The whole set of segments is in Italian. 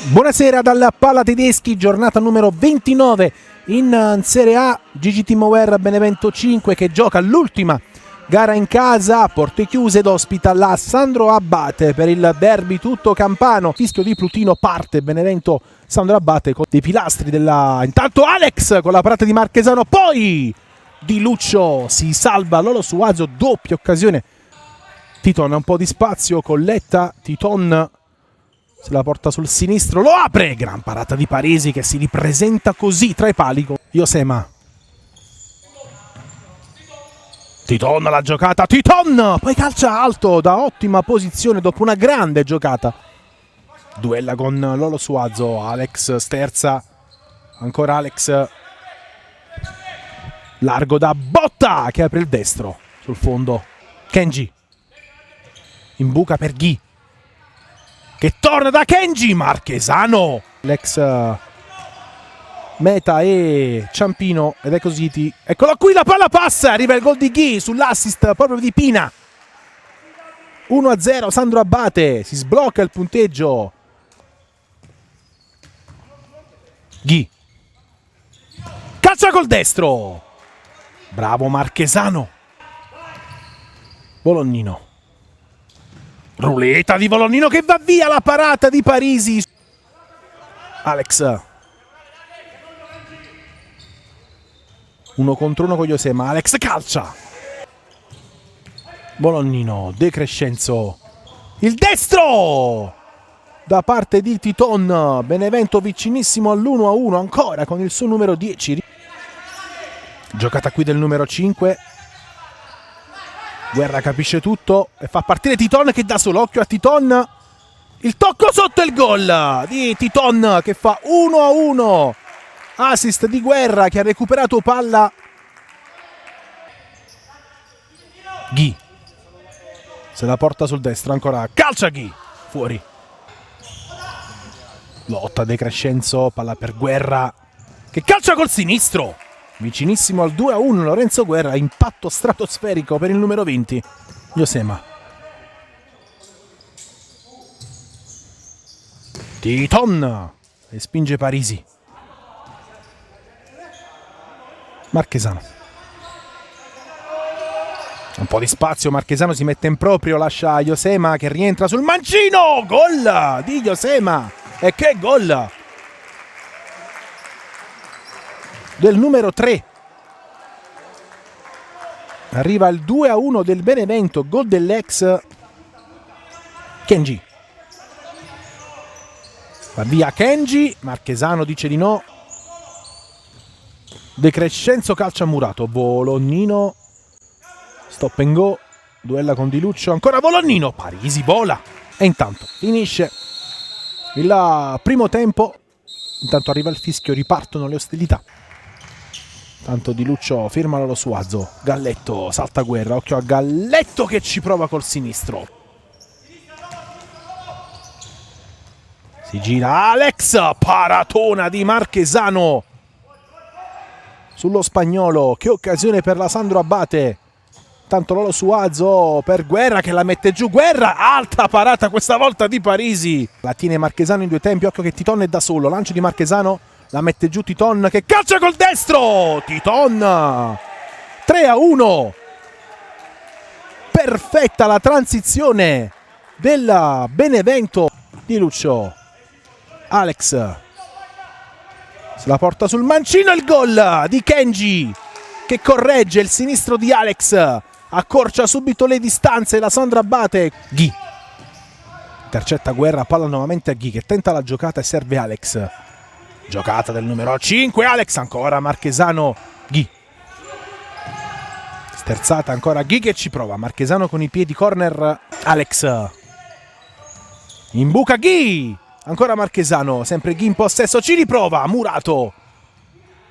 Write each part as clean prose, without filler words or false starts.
Buonasera dalla Pala Tedeschi, giornata numero 29 in Serie A. GG Timover Benevento 5 che gioca l'ultima gara in casa, porte chiuse, ed ospita la Sandro Abate per il derby tutto campano. Fischio di Plutino, parte Benevento Sandro Abate con dei pilastri della... Intanto Alex con la parata di Marchesano, poi Di Luccio si salva Lolo Suazo, doppia occasione. Titon ha un po' di spazio, Colletta, Titon se la porta sul sinistro, lo apre, gran parata di Parisi che si ripresenta così tra i pali con Josema. Titon la giocata, Titon poi calcia alto da ottima posizione dopo una grande giocata. Duella con Lolo Suazo, Alex sterza, ancora Alex, largo da Botta che apre il destro sul fondo. Kenji in buca per Ghi che torna da Kenji, Marchesano, l'ex Meta e Ciampino, ed è così. Eccola qui, la palla passa, arriva il gol di Ghi sull'assist proprio di Pina. 1-0 Sandro Abate, si sblocca il punteggio. Ghi calcia col destro, bravo Marchesano. Bolognino, ruleta di Bolognino che va via, la parata di Parisi. Alex, uno contro uno con Josema, Alex calcia. Bolognino, De Crescenzo, il destro da parte di Titon. Benevento vicinissimo all'1-1 ancora con il suo numero 10. Giocata qui del numero 5. Guerra capisce tutto e fa partire Titon che dà solo, occhio a Titon, il tocco sotto, il gol di Titon che fa 1-1. Assist di Guerra che ha recuperato palla. Ghi se la porta sul destro, ancora calcia Ghi, fuori. Lotta De Crescenzo, palla per Guerra che calcia col sinistro, vicinissimo al 2-1 Lorenzo Guerra, impatto stratosferico per il numero 20 Josema. Titon e spinge Parisi. Marchesano, un po' di spazio, Marchesano si mette in proprio, lascia Josema che rientra sul mancino, gol di Josema, e che gol del numero 3. Arriva il 2-1 del Benevento, gol dell'ex Kenji. Va via Kenji, Marchesano dice di no. De Crescenzo calcia murato, Bolognino, stop and go, duella con Di Luccio, ancora Bolognino, Parisi vola e intanto finisce il primo tempo. Intanto arriva il fischio, ripartono le ostilità. Tanto Di Luccio firma Lolo Suazo, Galletto salta Guerra, occhio a Galletto che ci prova col sinistro. Si gira Alex, paratona di Marchesano sullo spagnolo, che occasione per la Sandro Abate. Tanto Lolo Suazo per Guerra che la mette giù, Guerra, alta parata questa volta di Parisi. La tiene Marchesano in due tempi, occhio che Titon è da solo, lancio di Marchesano, la mette giù Titon che calcia col destro. Titon 3-1. Perfetta la transizione del Benevento. Di Luccio, Alex se la porta sul mancino, il gol di Kenji che corregge il sinistro di Alex, accorcia subito le distanze la Sandro Abate. Ghi intercetta Guerra, palla nuovamente a Ghi che tenta la giocata e serve Alex. Giocata del numero 5, Alex, ancora Marchesano, Ghi sterzata, ancora Ghi che ci prova, Marchesano con i piedi, corner, Alex in buca Ghi, ancora Marchesano, sempre Ghi in possesso, ci riprova, Murato,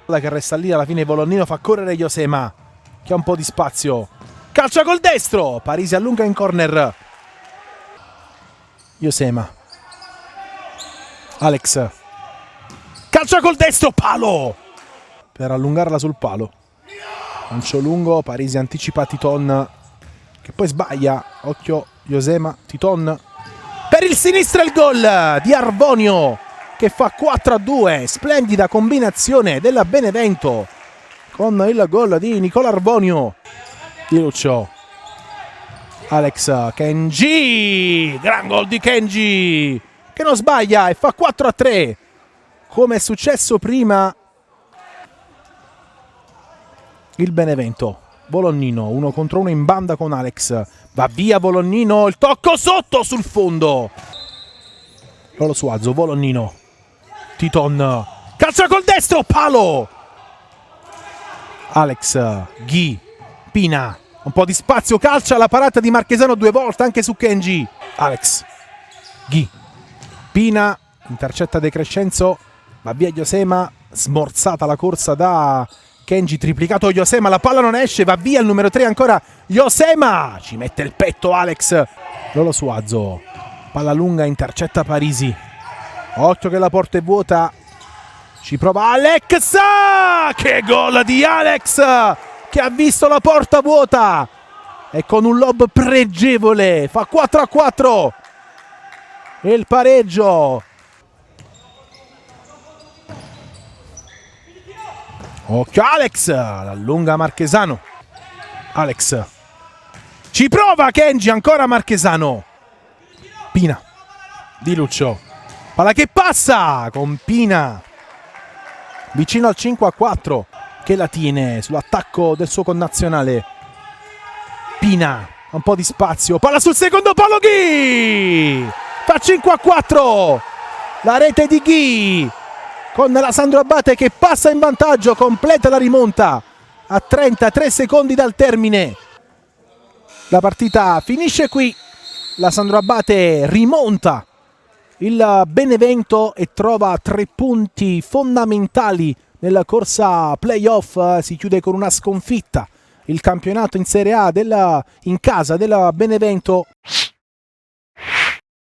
la che resta lì, alla fine Bolognino fa correre Josema che ha un po' di spazio, calcia col destro, Parisi allunga in corner, Josema, Alex calcia col destro, palo per allungarla sul palo, lancio lungo, Parisi anticipa Titon che poi sbaglia, occhio Josema, Titon per il sinistro, il gol di Arbonio che fa 4-2. Splendida combinazione della Benevento con il gol di Nicola Arbonio. Di Lucio, Alex Kenji, gran gol di Kenji che non sbaglia e fa 4-3 come è successo prima. Il Benevento, Volognino 1 contro 1 in banda con Alex, va via Volognino, il tocco sotto sul fondo. Lolo Suazo, Volognino, Titon, calcia col destro, palo. Alex, Ghi, Pina, un po' di spazio, calcia la parata di Marchesano 2 volte anche su Kenji. Alex, Ghi, Pina, intercetta De Crescenzo, va via Iosema, smorzata la corsa da Kenji, triplicato Iosema, la palla non esce, va via il numero 3 ancora Iosema, ci mette il petto Alex. Lolo Suazo, palla lunga, intercetta Parisi, occhio che la porta è vuota, ci prova Alex, che gol di Alex che ha visto la porta vuota e con un lob pregevole fa 4-4 e il pareggio. Occhio Alex, l'allunga Marchesano. Alex, ci prova Kenji, ancora Marchesano. Pina, Di Lucio, palla che passa con Pina vicino al 5-4 che la tiene sull'attacco del suo connazionale. Pina, un po' di spazio, palla sul secondo palo, Ghi fa 5-4 la rete di Ghi con la Sandro Abate che passa in vantaggio, completa la rimonta a 33 secondi dal termine. La partita finisce qui, la Sandro Abate rimonta il Benevento e trova 3 punti fondamentali nella corsa playoff. Si chiude con una sconfitta il campionato in Serie A in casa della Benevento.